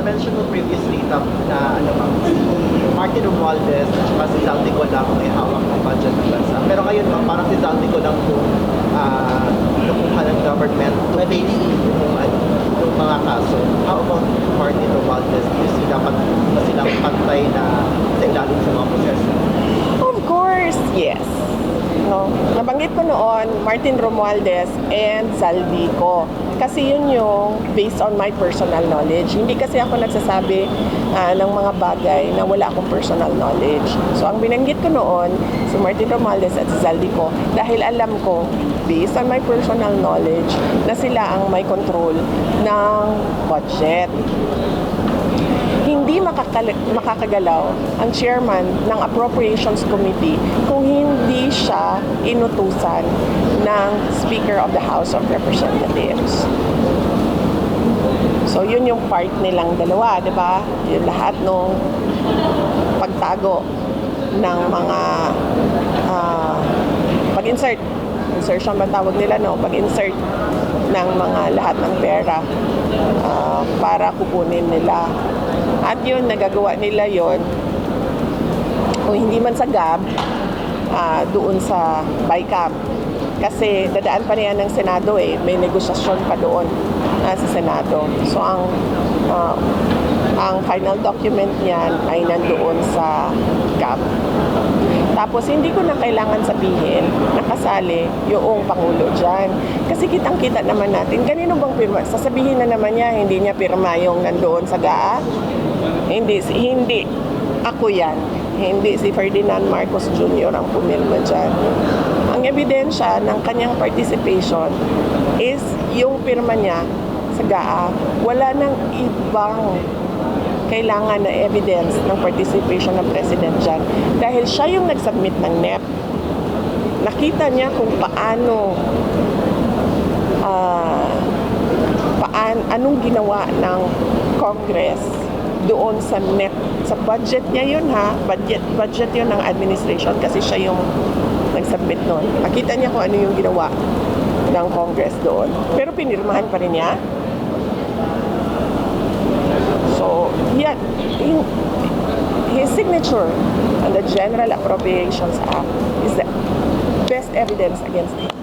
na-mention mo previously na ano bang si Martin Romualdez at saka si Zaldico lang may hawak ng budget ng bansa. Pero ngayon ma'am, parang si Zaldico lang po nakuha ng government to pay yung mga kaso. How about Martin Romualdez? Do you see dapat na silang pantay na sa ilalim sa mga proseso? Of course, yes. No? Nabanggit ko noon, Martin Romualdez and Zaldico. Kasi yun yung based on my personal knowledge. Hindi kasi ako nagsasabi ng mga bagay na wala akong personal knowledge. So ang binanggit ko noon, si Martin Romualdez at si Zaldico, dahil alam ko, based on my personal knowledge, na sila ang may control ng budget. Hindi makakagalaw ang chairman ng Appropriations Committee kung hindi siya inutusan ng Speaker of the House of Representatives. So yun yung part nilang dalawa, di ba? Yung lahat nung pagtago ng mga insertion ba tawag nila, no? Pag-insert ng mga lahat ng pera para kukunin nila. At yun, nagagawa nila yon kung hindi man sa GAB, doon sa BICAM. Kasi dadaan pa niya ng Senado may negosasyon pa doon sa Senado. So ang final document niyan ay nandoon sa GAB. Tapos hindi ko na kailangan sabihin na kasali yung Pangulo dyan. Kasi kitang-kita naman natin, kanino bang pirma? Sasabihin na naman niya, hindi niya pirma yung nandoon sa GAA. Hindi. Ako yan. Hindi si Ferdinand Marcos Jr. ang pumirma dyan. Ang ebidensya ng kanyang participation is yung pirma niya sa GAA. Wala nang ibang kailangan na evidence ng participation ng President dyan. Dahil siya yung nag-submit ng NEP. Nakita niya kung anong ginawa ng Congress doon sa NEP. Sa budget niya yun budget yun ng administration kasi siya yung nag-submit noon. Nakita niya kung ano yung ginawa ng Congress doon. Pero pinirmahan pa rin niya. So, yan. His signature on the General Appropriations Act is the best evidence against him.